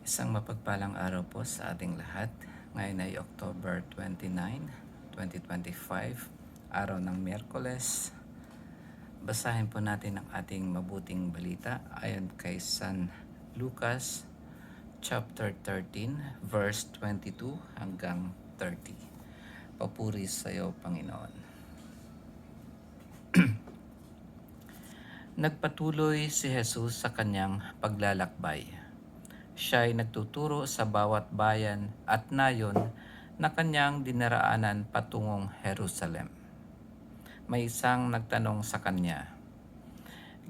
Isang mapagpalang araw po sa ating lahat. Ngayon ay October 29, 2025, araw ng Miyerkules. Basahin po natin ang ating mabuting balita ayon kay San Lucas chapter 13, verse 22 hanggang 30. Papuri sa iyo, Panginoon. Nagpatuloy si Jesus sa kanyang paglalakbay. Siya ay nagtuturo sa bawat bayan at nayon na kanyang dinaraanan patungong Jerusalem. May isang nagtanong sa kanya,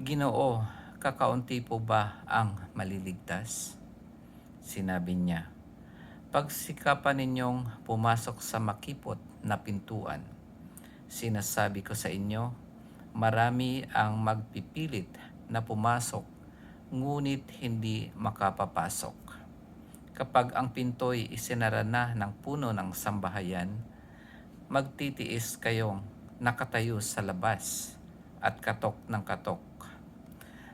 "Ginoo, kakaunti po ba ang maliligtas?" Sinabi niya, "Pagsikapan ninyong pumasok sa makipot na pintuan. Sinasabi ko sa inyo, marami ang magpipilit na pumasok, ngunit hindi makapapasok. Kapag ang pinto'y isinara na ng puno ng sambahayan, magtitiis kayong nakatayo sa labas at katok ng katok.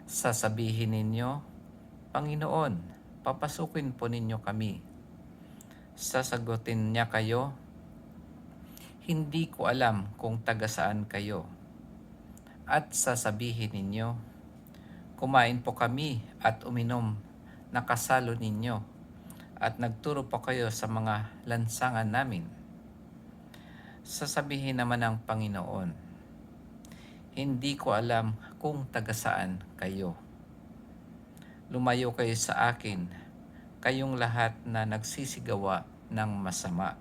Sasabihin ninyo, Panginoon, papasukin po ninyo kami." Sasagutin niya kayo, "Hindi ko alam kung taga saan kayo." At sasabihin ninyo, "Kumain po kami at uminom na kasalo ninyo, at nagturo po kayo sa mga lansangan namin." Sasabihin naman ng Panginoon, "Hindi ko alam kung taga saan kayo. Lumayo kayo sa akin, kayong lahat na nagsisigawa ng masama.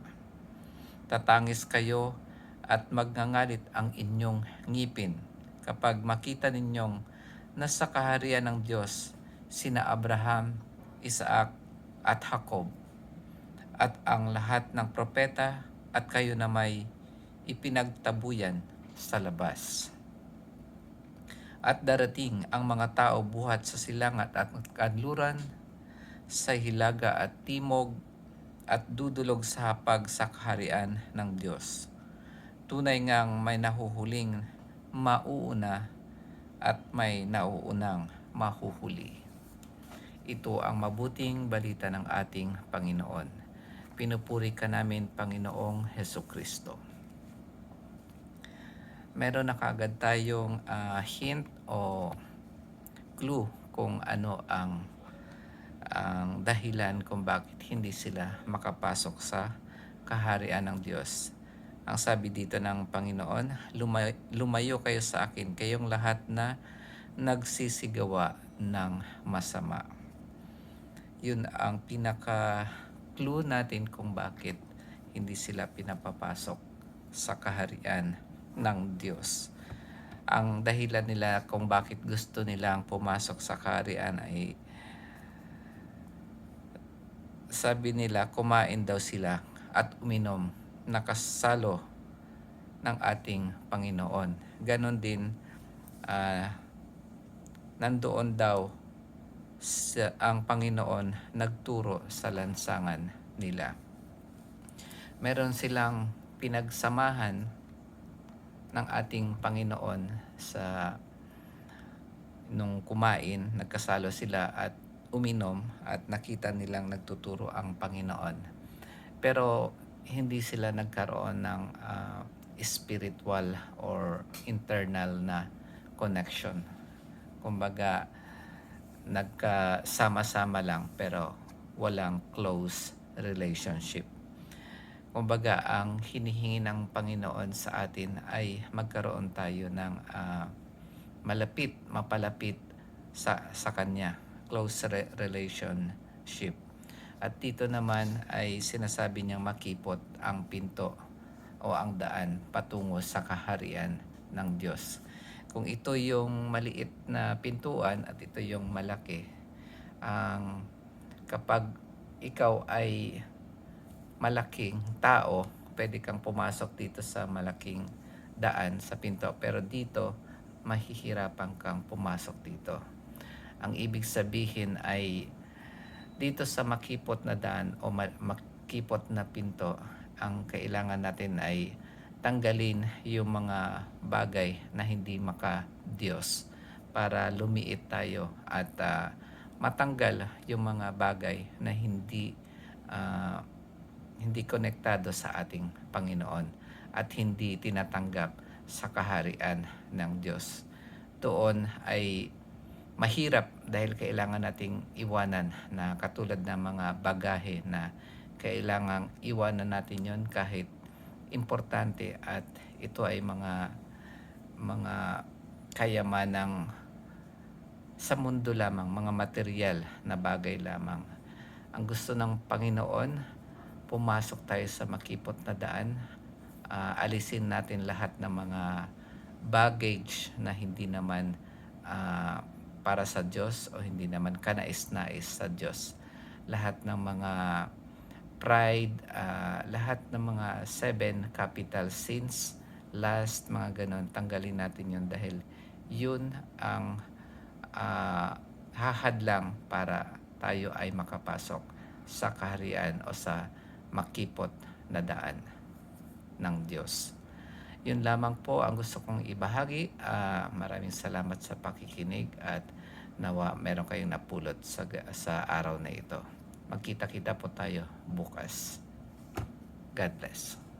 Tatangis kayo at magngangalit ang inyong ngipin kapag makita ninyong nasa kaharian ng Diyos sina Abraham, Isaac at Jacob, at ang lahat ng propeta, at kayo na may ipinagtabuyan sa labas. At darating ang mga tao buhat sa silangat at kanluran, sa hilaga at timog, at dudulog sa hapag sa kaharian ng Diyos. Tunay ngang may nahuhuling mauuna at may nauunang mahuhuli." Ito ang mabuting balita ng ating Panginoon. Pinupuri ka namin, Panginoong Hesukristo. Meron na kaagad tayong hint o clue kung ano ang dahilan kung bakit hindi sila makapasok sa kaharian ng Diyos. Ang sabi dito ng Panginoon, lumayo kayo sa akin, kayong lahat na nagsisigawa ng masama." Yun ang pinaka-clue natin kung bakit hindi sila pinapapasok sa kaharian ng Diyos. Ang dahilan nila kung bakit gusto nilang pumasok sa kaharian ay sabi nila kumain daw sila at uminom na kasalo ng ating Panginoon. Ganon din, nandoon daw ang Panginoon nagturo sa lansangan nila. Meron silang pinagsamahan ng ating Panginoon sa nung kumain, nagkasalo sila at uminom at nakita nilang nagtuturo ang Panginoon. Pero hindi sila nagkaroon ng spiritual or internal na connection. Kumbaga, nagkasama-sama lang pero walang close relationship. Kumbaga, ang hinihingi ng Panginoon sa atin ay magkaroon tayo ng mapalapit sa Kanya, close relationship. At dito naman ay sinasabi niyang makipot ang pinto o ang daan patungo sa kaharian ng Diyos. Kung ito yung maliit na pintuan at ito yung malaki, kapag ikaw ay malaking tao, pwede kang pumasok dito sa malaking daan sa pinto. Pero dito, mahihirapan kang pumasok dito. Ang ibig sabihin ay dito sa makipot na daan o makipot na pinto, ang kailangan natin ay tanggalin yung mga bagay na hindi maka-Diyos para lumiit tayo at matanggal yung mga bagay na hindi konektado sa ating Panginoon at hindi tinatanggap sa kaharian ng Diyos. Doon ay mahirap dahil kailangan nating iwanan na katulad ng mga bagahe na kailangang iwanan natin yon kahit importante at ito ay mga kayamanang sa mundo lamang, mga material na bagay lamang. Ang gusto ng Panginoon, pumasok tayo sa makipot na daan, alisin natin lahat ng mga baggage na hindi naman para sa Diyos o hindi naman kanais-nais sa Diyos. Lahat ng mga pride, lahat ng mga 7 capital sins, last, mga ganon, tanggalin natin yun dahil yun ang hahadlang para tayo ay makapasok sa kaharian o sa makipot na daan ng Diyos. Yun lamang po ang gusto kong ibahagi. Maraming salamat sa pakikinig at nawa meron kayong napulot sa araw na ito. Magkita-kita po tayo bukas. God bless.